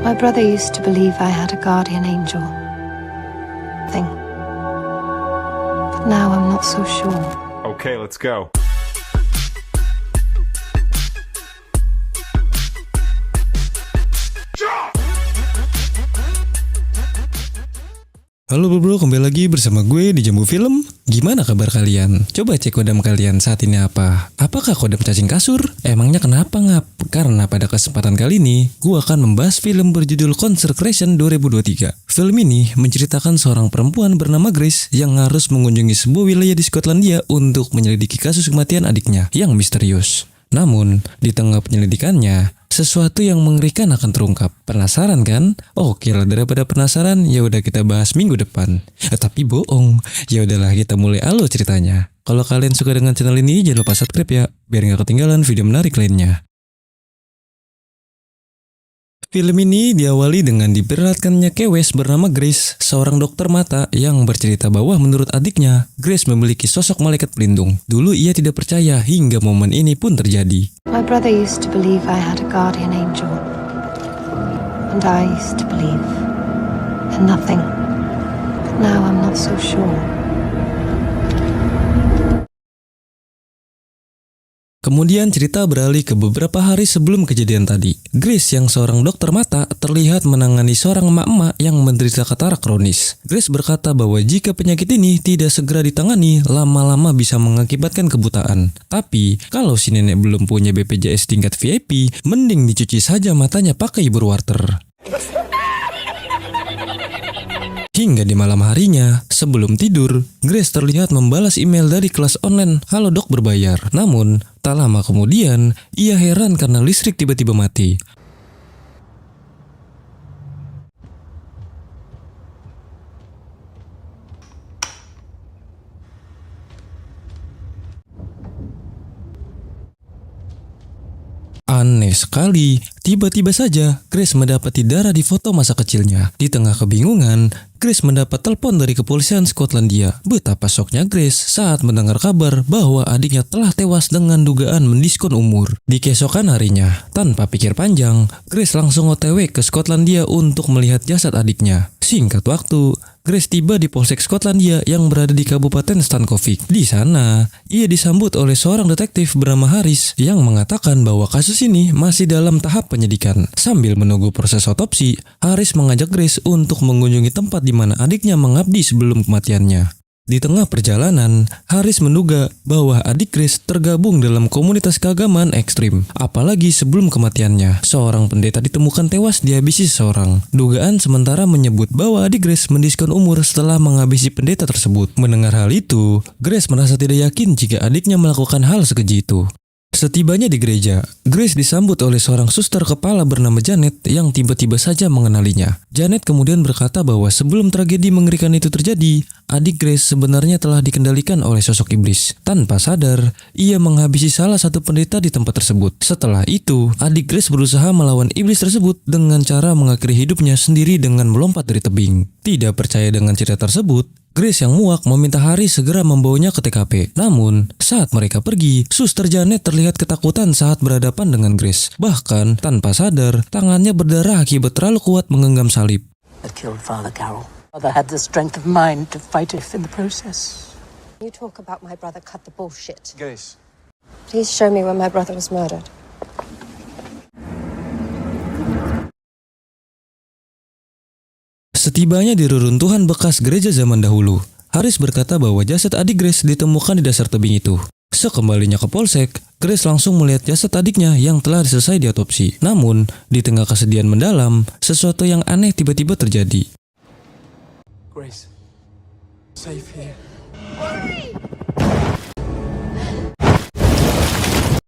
My brother used to believe I had a guardian angel thing. But now I'm not so sure. Okay, let's go. Halo bro, kembali lagi bersama gue di Jambu Film. Gimana kabar kalian? Coba cek kodam kalian saat ini apa? Apakah kodam cacing kasur? Emangnya kenapa ngap? Karena pada kesempatan kali ini, gue akan membahas film berjudul Consecration 2023. Film ini menceritakan seorang perempuan bernama Grace yang harus mengunjungi sebuah wilayah di Skotlandia untuk menyelidiki kasus kematian adiknya yang misterius. Namun, di tengah penyelidikannya, sesuatu yang mengerikan akan terungkap. Penasaran kan? Oke lah, daripada penasaran, ya udah kita bahas minggu depan. Tapi bohong. Ya udahlah, kita mulai alur ceritanya. Kalau kalian suka dengan channel ini, jangan lupa subscribe ya, biar nggak ketinggalan video menarik lainnya. Film ini diawali dengan diperlihatkannya Kewes bernama Grace, seorang dokter mata yang bercerita bahwa menurut adiknya, Grace memiliki sosok malaikat pelindung. Dulu ia tidak percaya hingga momen ini pun terjadi. My brother used to believe I had a guardian angel. And I used to believe in nothing. But now I'm not so sure. Kemudian cerita beralih ke beberapa hari sebelum kejadian tadi. Grace yang seorang dokter mata terlihat menangani seorang emak-emak yang menderita katarak kronis. Grace berkata bahwa jika penyakit ini tidak segera ditangani, lama-lama bisa mengakibatkan kebutaan. Tapi, kalau si nenek belum punya BPJS tingkat VIP, mending dicuci saja matanya pakai Ibur Water. Hingga di malam harinya, sebelum tidur, Grace terlihat membalas email dari kelas online Halodoc berbayar. Namun, tak lama kemudian, ia heran karena listrik tiba-tiba mati. Aneh sekali, tiba-tiba saja Grace mendapati darah di foto masa kecilnya. Di tengah kebingungan, Grace mendapat telepon dari kepolisian Skotlandia. Betapa syoknya Grace saat mendengar kabar bahwa adiknya telah tewas dengan dugaan mendiskon umur. Di keesokan harinya, tanpa pikir panjang, Grace langsung OTW ke Skotlandia untuk melihat jasad adiknya. Singkat waktu, Grace tiba di Polsek Skotlandia yang berada di Kabupaten Stankovic. Di sana, ia disambut oleh seorang detektif bernama Harris yang mengatakan bahwa kasus ini masih dalam tahap penyidikan. Sambil menunggu proses otopsi, Harris mengajak Grace untuk mengunjungi tempat di mana adiknya mengabdi sebelum kematiannya. Di tengah perjalanan, Harris menduga bahwa adik Grace tergabung dalam komunitas keagamaan ekstrim. Apalagi sebelum kematiannya, seorang pendeta ditemukan tewas dihabisi seseorang. Dugaan sementara menyebut bahwa adik Grace mendiskon umur setelah menghabisi pendeta tersebut. Mendengar hal itu, Grace merasa tidak yakin jika adiknya melakukan hal sekeji itu. Setibanya di gereja, Grace disambut oleh seorang suster kepala bernama Janet yang tiba-tiba saja mengenalinya. Janet kemudian berkata bahwa sebelum tragedi mengerikan itu terjadi, adik Grace sebenarnya telah dikendalikan oleh sosok iblis. Tanpa sadar, ia menghabisi salah satu pendeta di tempat tersebut. Setelah itu, adik Grace berusaha melawan iblis tersebut dengan cara mengakhiri hidupnya sendiri dengan melompat dari tebing. Tidak percaya dengan cerita tersebut, Grace yang muak meminta Harris segera membawanya ke TKP. Namun, saat mereka pergi, Suster Janet terlihat ketakutan saat berhadapan dengan Grace. Bahkan, tanpa sadar, tangannya berdarah akibat terlalu kuat menggenggam salib. I killed Father Carroll. Father had the strength of mind to fight it in the process. You talk about my brother cut the bullshit. Grace. Please show me where my brother was murdered. Setibanya di reruntuhan bekas gereja zaman dahulu, Harris berkata bahwa jasad adik Grace ditemukan di dasar tebing itu. Sekembalinya ke Polsek, Grace langsung melihat jasad adiknya yang telah selesai diotopsi. Namun, di tengah kesedihan mendalam, sesuatu yang aneh tiba-tiba terjadi. Grace. Safe here.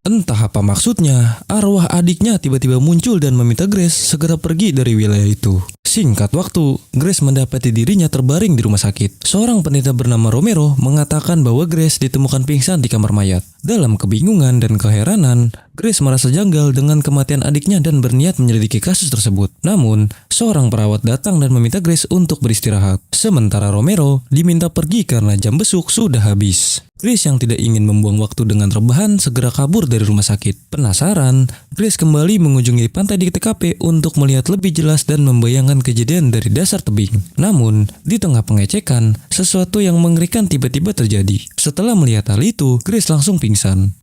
Entah apa maksudnya, arwah adiknya tiba-tiba muncul dan meminta Grace segera pergi dari wilayah itu. Singkat waktu, Grace mendapati dirinya terbaring di rumah sakit. Seorang pendeta bernama Romero mengatakan bahwa Grace ditemukan pingsan di kamar mayat. Dalam kebingungan dan keheranan, Grace merasa janggal dengan kematian adiknya dan berniat menyelidiki kasus tersebut. Namun, seorang perawat datang dan meminta Grace untuk beristirahat. Sementara Romero diminta pergi karena jam besuk sudah habis. Grace yang tidak ingin membuang waktu dengan rebahan segera kabur dari rumah sakit. Penasaran, Grace kembali mengunjungi pantai di TKP untuk melihat lebih jelas dan membayangkan kejadian dari dasar tebing. Namun, di tengah pengecekan, sesuatu yang mengerikan tiba-tiba terjadi. Setelah melihat hal itu, Grace langsung pingsan.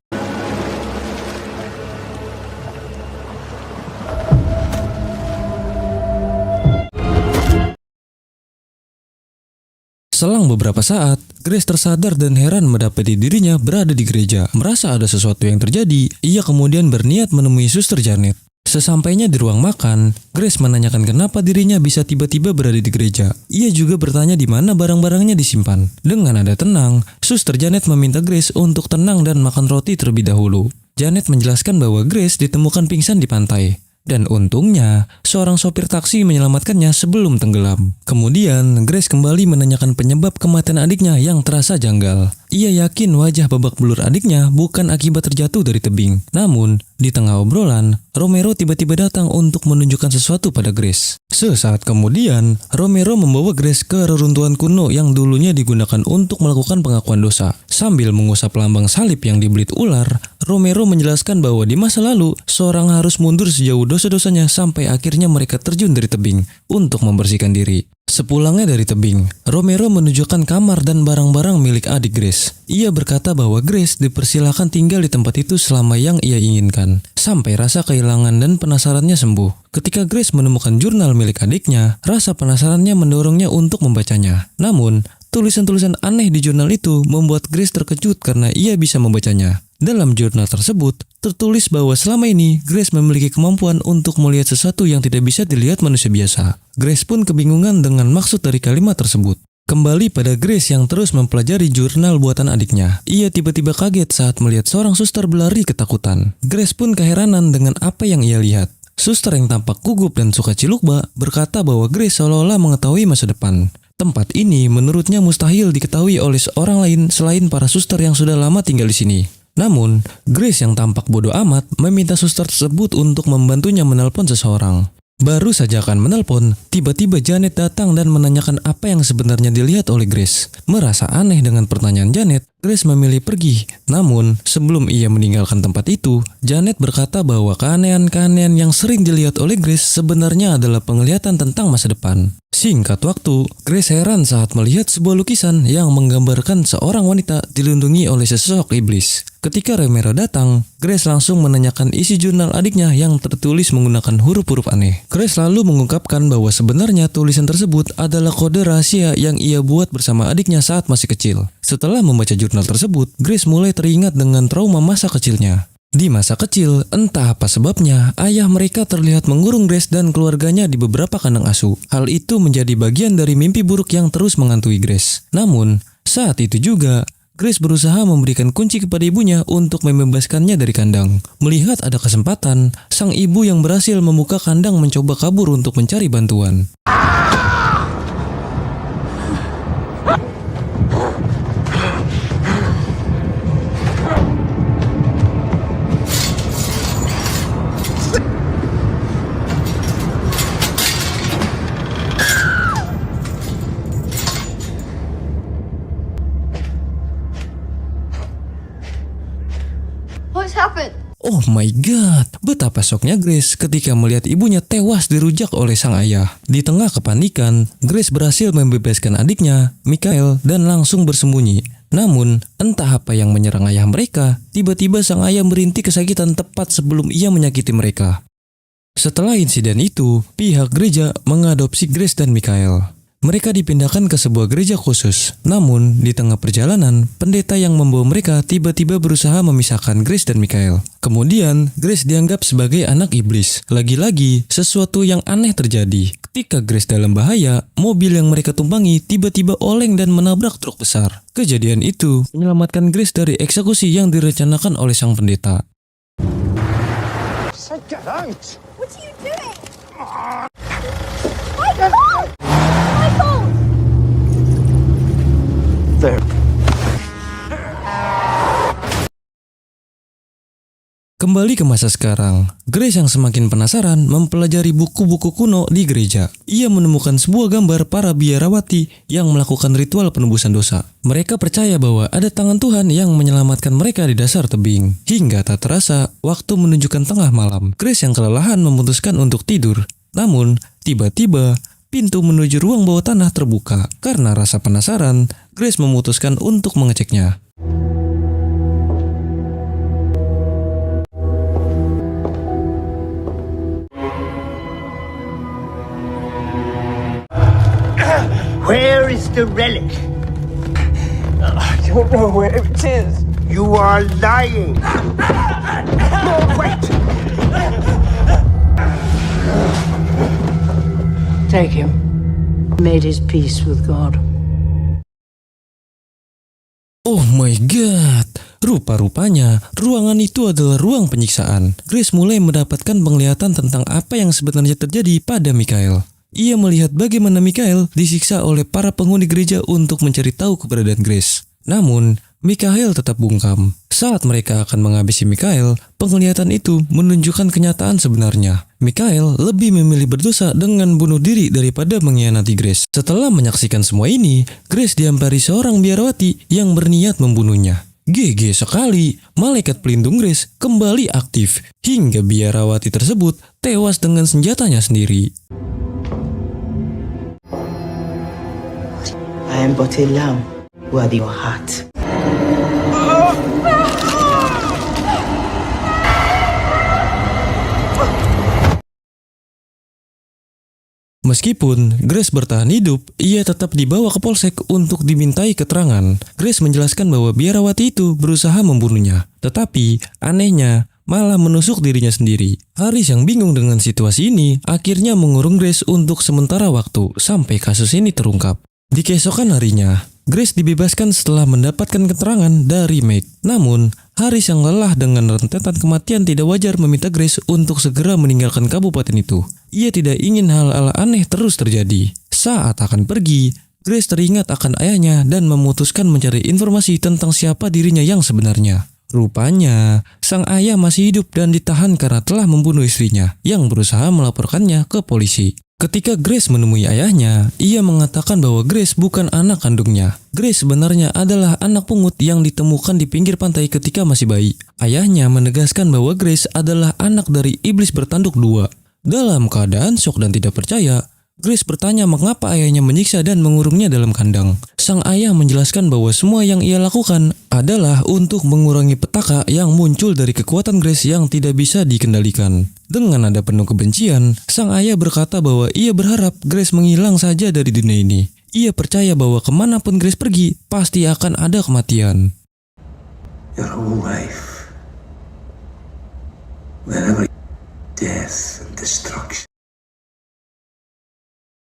Selang beberapa saat, Grace tersadar dan heran mendapati dirinya berada di gereja. Merasa ada sesuatu yang terjadi, ia kemudian berniat menemui Suster Janet. Sesampainya di ruang makan, Grace menanyakan kenapa dirinya bisa tiba-tiba berada di gereja. Ia juga bertanya di mana barang-barangnya disimpan. Dengan nada tenang, Suster Janet meminta Grace untuk tenang dan makan roti terlebih dahulu. Janet menjelaskan bahwa Grace ditemukan pingsan di pantai. Dan untungnya, seorang sopir taksi menyelamatkannya sebelum tenggelam. Kemudian, Grace kembali menanyakan penyebab kematian adiknya yang terasa janggal. Ia yakin wajah babak belur adiknya bukan akibat terjatuh dari tebing. Namun, di tengah obrolan, Romero tiba-tiba datang untuk menunjukkan sesuatu pada Grace. Sesaat kemudian, Romero membawa Grace ke reruntuhan kuno yang dulunya digunakan untuk melakukan pengakuan dosa. Sambil mengusap lambang salib yang dibelit ular, Romero menjelaskan bahwa di masa lalu, seorang harus mundur sejauh dosa-dosanya sampai akhirnya mereka terjun dari tebing untuk membersihkan diri. Sepulangnya dari tebing, Romero menunjukkan kamar dan barang-barang milik adik Grace. Ia berkata bahwa Grace dipersilakan tinggal di tempat itu selama yang ia inginkan, sampai rasa kehilangan dan penasarannya sembuh. Ketika Grace menemukan jurnal milik adiknya, rasa penasarannya mendorongnya untuk membacanya. Namun, tulisan-tulisan aneh di jurnal itu membuat Grace terkejut karena ia bisa membacanya. Dalam jurnal tersebut, tertulis bahwa selama ini Grace memiliki kemampuan untuk melihat sesuatu yang tidak bisa dilihat manusia biasa. Grace pun kebingungan dengan maksud dari kalimat tersebut. Kembali pada Grace yang terus mempelajari jurnal buatan adiknya. Ia tiba-tiba kaget saat melihat seorang suster berlari ketakutan. Grace pun keheranan dengan apa yang ia lihat. Suster yang tampak gugup dan suka cilukba berkata bahwa Grace seolah-olah mengetahui masa depan. Tempat ini menurutnya mustahil diketahui oleh seorang lain selain para suster yang sudah lama tinggal di sini. Namun, Grace yang tampak bodoh amat meminta suster tersebut untuk membantunya menelpon seseorang. Baru saja akan menelpon, tiba-tiba Janet datang dan menanyakan apa yang sebenarnya dilihat oleh Grace. Merasa aneh dengan pertanyaan Janet, Grace memilih pergi. Namun, sebelum ia meninggalkan tempat itu, Janet berkata bahwa keanehan-keanehan yang sering dilihat oleh Grace sebenarnya adalah penglihatan tentang masa depan. Singkat waktu, Grace heran saat melihat sebuah lukisan yang menggambarkan seorang wanita dilindungi oleh sesosok iblis. Ketika Romero datang, Grace langsung menanyakan isi jurnal adiknya yang tertulis menggunakan huruf-huruf aneh. Grace lalu mengungkapkan bahwa sebenarnya tulisan tersebut adalah kode rahasia yang ia buat bersama adiknya saat masih kecil. Setelah membaca jurnal tersebut, Grace mulai teringat dengan trauma masa kecilnya. Di masa kecil, entah apa sebabnya, ayah mereka terlihat mengurung Grace dan keluarganya di beberapa kandang asuh. Hal itu menjadi bagian dari mimpi buruk yang terus menghantui Grace. Namun, saat itu juga, Grace berusaha memberikan kunci kepada ibunya untuk membebaskannya dari kandang. Melihat ada kesempatan, sang ibu yang berhasil membuka kandang mencoba kabur untuk mencari bantuan. What's happened? Oh my god, betapa syoknya Grace ketika melihat ibunya tewas dirujak oleh sang ayah. Di tengah kepanikan, Grace berhasil membebaskan adiknya, Michael, dan langsung bersembunyi. Namun, entah apa yang menyerang ayah mereka, tiba-tiba sang ayah merintih kesakitan tepat sebelum ia menyakiti mereka. Setelah insiden itu, pihak gereja mengadopsi Grace dan Michael. Mereka dipindahkan ke sebuah gereja khusus. Namun, di tengah perjalanan, pendeta yang membawa mereka tiba-tiba berusaha memisahkan Grace dan Michael. Kemudian, Grace dianggap sebagai anak iblis. Lagi-lagi, sesuatu yang aneh terjadi. Ketika Grace dalam bahaya, mobil yang mereka tumpangi tiba-tiba oleng dan menabrak truk besar. Kejadian itu menyelamatkan Grace dari eksekusi yang direncanakan oleh sang pendeta. Get out! What are you doing? Michael! Michael! There. Kembali ke masa sekarang, Grace yang semakin penasaran mempelajari buku-buku kuno di gereja. Ia menemukan sebuah gambar para biarawati yang melakukan ritual penebusan dosa. Mereka percaya bahwa ada tangan Tuhan yang menyelamatkan mereka di dasar tebing. Hingga tak terasa, waktu menunjukkan tengah malam, Grace yang kelelahan memutuskan untuk tidur. Namun, tiba-tiba, pintu menuju ruang bawah tanah terbuka. Karena rasa penasaran, Grace memutuskan untuk mengeceknya. Where is the relic? I don't know where it is. You are lying. No, wait. Take him. Made his peace with God. Oh my god, rupa-rupanya ruangan itu adalah ruang penyiksaan. Grace mulai mendapatkan penglihatan tentang apa yang sebenarnya terjadi pada Mikhail. Ia melihat bagaimana Mikhail disiksa oleh para penghuni gereja untuk mencari tahu keberadaan Grace. Namun, Mikhail tetap bungkam. Saat mereka akan menghabisi Mikhail, penglihatan itu menunjukkan kenyataan sebenarnya. Mikhail lebih memilih berdosa dengan bunuh diri daripada mengkhianati Grace. Setelah menyaksikan semua ini, Grace dihampiri seorang biarawati yang berniat membunuhnya. GG sekali, malaikat pelindung Grace kembali aktif, hingga biarawati tersebut tewas dengan senjatanya sendiri. I am but a lamb, worthy your heart. Meskipun Grace bertahan hidup, ia tetap dibawa ke polsek untuk dimintai keterangan. Grace menjelaskan bahwa biarawati itu berusaha membunuhnya. Tetapi, anehnya, malah menusuk dirinya sendiri. Haris yang bingung dengan situasi ini, akhirnya mengurung Grace untuk sementara waktu, sampai kasus ini terungkap. Di keesokan harinya, Grace dibebaskan setelah mendapatkan keterangan dari Meg. Namun, Haris yang lelah dengan rentetan kematian tidak wajar meminta Grace untuk segera meninggalkan kabupaten itu. Ia tidak ingin hal-hal aneh terus terjadi. Saat akan pergi, Grace teringat akan ayahnya dan memutuskan mencari informasi tentang siapa dirinya yang sebenarnya. Rupanya, sang ayah masih hidup dan ditahan karena telah membunuh istrinya yang berusaha melaporkannya ke polisi. Ketika Grace menemui ayahnya, ia mengatakan bahwa Grace bukan anak kandungnya. Grace sebenarnya adalah anak pungut yang ditemukan di pinggir pantai ketika masih bayi. Ayahnya menegaskan bahwa Grace adalah anak dari iblis bertanduk dua. Dalam keadaan syok dan tidak percaya, Grace bertanya mengapa ayahnya menyiksa dan mengurungnya dalam kandang. Sang ayah menjelaskan bahwa semua yang ia lakukan adalah untuk mengurangi petaka yang muncul dari kekuatan Grace yang tidak bisa dikendalikan. Dengan nada penuh kebencian, sang ayah berkata bahwa ia berharap Grace menghilang saja dari dunia ini. Ia percaya bahwa kemanapun Grace pergi, pasti akan ada kematian. Your whole life, wherever death and destruction.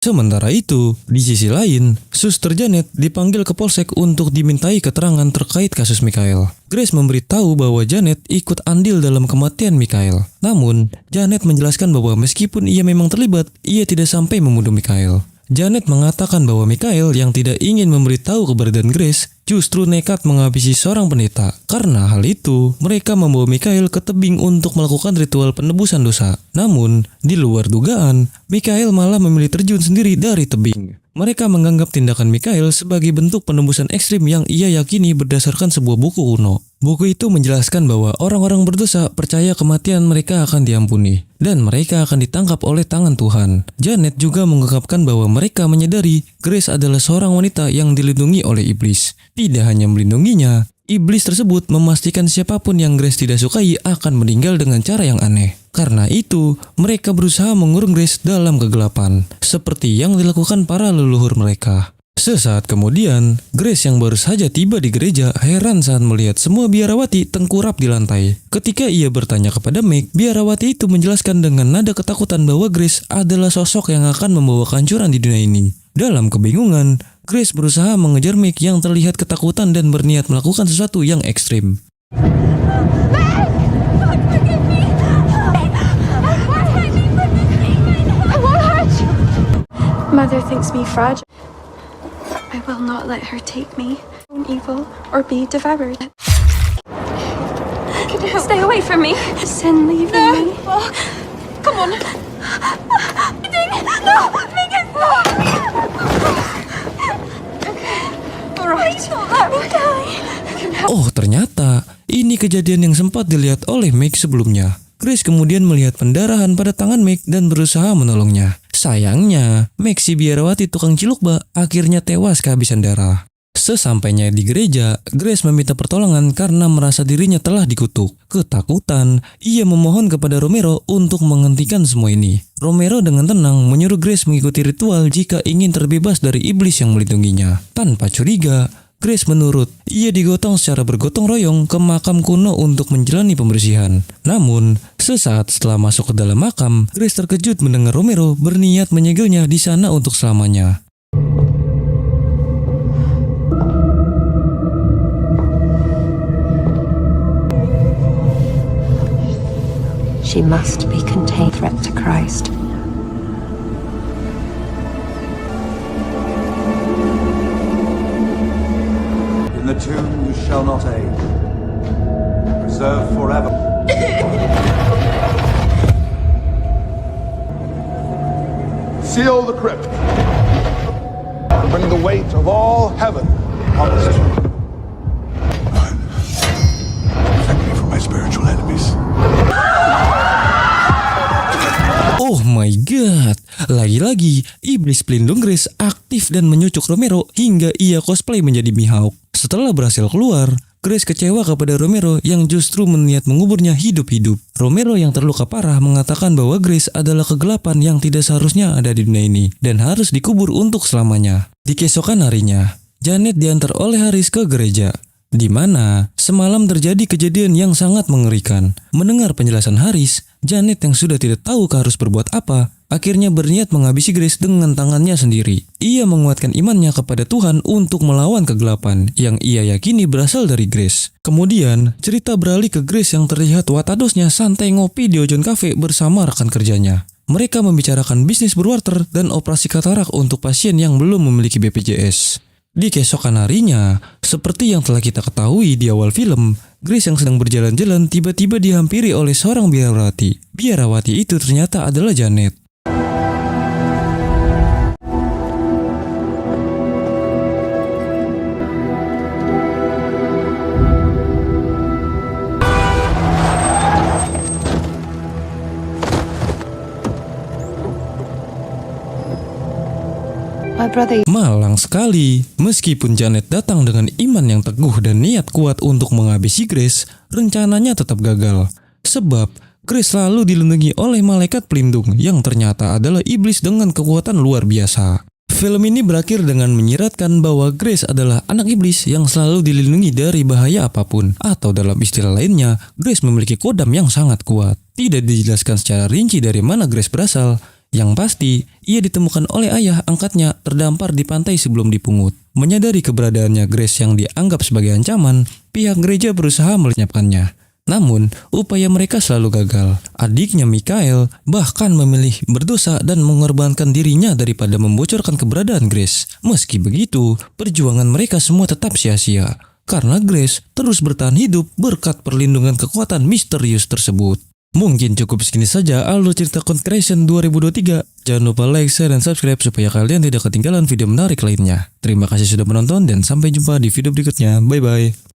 Sementara itu, di sisi lain, Suster Janet dipanggil ke polsek untuk dimintai keterangan terkait kasus Mikhail. Grace memberitahu bahwa Janet ikut andil dalam kematian Mikhail. Namun, Janet menjelaskan bahwa meskipun ia memang terlibat, ia tidak sampai membunuh Mikhail. Janet mengatakan bahwa Mikhail yang tidak ingin memberitahu keberadaan Grace justru nekat menghabisi seorang pendeta. Karena hal itu, mereka membawa Mikhail ke tebing untuk melakukan ritual penebusan dosa. Namun, di luar dugaan, Mikhail malah memilih terjun sendiri dari tebing. Mereka menganggap tindakan Mikhail sebagai bentuk penembusan ekstrim yang ia yakini berdasarkan sebuah buku kuno. Buku itu menjelaskan bahwa orang-orang berdosa percaya kematian mereka akan diampuni dan mereka akan ditangkap oleh tangan Tuhan. Janet juga mengungkapkan bahwa mereka menyadari Grace adalah seorang wanita yang dilindungi oleh iblis. Tidak hanya melindunginya, iblis tersebut memastikan siapapun yang Grace tidak sukai akan meninggal dengan cara yang aneh. Karena itu, mereka berusaha mengurung Grace dalam kegelapan, seperti yang dilakukan para leluhur mereka. Sesaat kemudian, Grace yang baru saja tiba di gereja heran saat melihat semua biarawati tengkurap di lantai. Ketika ia bertanya kepada Meg, biarawati itu menjelaskan dengan nada ketakutan bahwa Grace adalah sosok yang akan membawa kehancuran di dunia ini. Dalam kebingungan, Grace berusaha mengejar Meg yang terlihat ketakutan dan berniat melakukan sesuatu yang ekstrim. Mother thinks me fragile. I will not let her take me, evil, or be devoured. Stay away from me. Sin leaving me. Oh, come on. No, make it stop. Okay. All right. Don't let me die. Oh, ternyata ini kejadian yang sempat dilihat oleh Meg sebelumnya. Grace kemudian melihat pendarahan pada tangan Meg dan berusaha menolongnya. Sayangnya, Meg si biarawati tukang ciluk bak akhirnya tewas kehabisan darah. Sesampainya di gereja, Grace meminta pertolongan karena merasa dirinya telah dikutuk. Ketakutan, ia memohon kepada Romero untuk menghentikan semua ini. Romero dengan tenang menyuruh Grace mengikuti ritual jika ingin terbebas dari iblis yang melindunginya. Tanpa curiga, Grace menurut. Ia digotong secara bergotong royong ke makam kuno untuk menjalani pembersihan. Namun, sesaat setelah masuk ke dalam makam, Grace terkejut mendengar Romero berniat menyegelnya di sana untuk selamanya. She must be contained. Threat to Christ. In the tomb you shall not aid. Preserve forever. Seal the crypt. Bring the weight of all heaven on this tomb. Protect me from my spiritual enemies. Oh my god, lagi-lagi iblis pelindung Grace aktif dan menyucuk Romero hingga ia cosplay menjadi Mihawk. Setelah berhasil keluar, Grace kecewa kepada Romero yang justru berniat menguburnya hidup-hidup. Romero yang terluka parah mengatakan bahwa Grace adalah kegelapan yang tidak seharusnya ada di dunia ini dan harus dikubur untuk selamanya. Di keesokan harinya, Janet diantar oleh Haris ke gereja, di mana semalam terjadi kejadian yang sangat mengerikan. Mendengar penjelasan Haris, Janet yang sudah tidak tahu harus berbuat apa, akhirnya berniat menghabisi Grace dengan tangannya sendiri. Ia menguatkan imannya kepada Tuhan untuk melawan kegelapan yang ia yakini berasal dari Grace. Kemudian, cerita beralih ke Grace yang terlihat watadosnya santai ngopi di Ojon Cafe bersama rekan kerjanya. Mereka membicarakan bisnis berwarter dan operasi katarak untuk pasien yang belum memiliki BPJS. Di keesokan harinya, seperti yang telah kita ketahui di awal film, Grace yang sedang berjalan-jalan tiba-tiba dihampiri oleh seorang biarawati. Biarawati itu ternyata adalah Janet. Malang sekali, meskipun Janet datang dengan iman yang teguh dan niat kuat untuk menghabisi Grace, rencananya tetap gagal. Sebab, Grace selalu dilindungi oleh malaikat pelindung yang ternyata adalah iblis dengan kekuatan luar biasa. Film ini berakhir dengan menyiratkan bahwa Grace adalah anak iblis yang selalu dilindungi dari bahaya apapun. Atau dalam istilah lainnya, Grace memiliki kodam yang sangat kuat. Tidak dijelaskan secara rinci dari mana Grace berasal. Yang pasti, ia ditemukan oleh ayah angkatnya terdampar di pantai sebelum dipungut. Menyadari keberadaannya Grace yang dianggap sebagai ancaman, pihak gereja berusaha melenyapkannya. Namun, upaya mereka selalu gagal. Adiknya Michael bahkan memilih berdosa dan mengorbankan dirinya daripada membocorkan keberadaan Grace. Meski begitu, perjuangan mereka semua tetap sia-sia. Karena Grace terus bertahan hidup berkat perlindungan kekuatan misterius tersebut. Mungkin cukup segini saja alur cerita Concreation 2023. Jangan lupa like, share, dan subscribe supaya kalian tidak ketinggalan video menarik lainnya. Terima kasih sudah menonton dan sampai jumpa di video berikutnya. Bye-bye.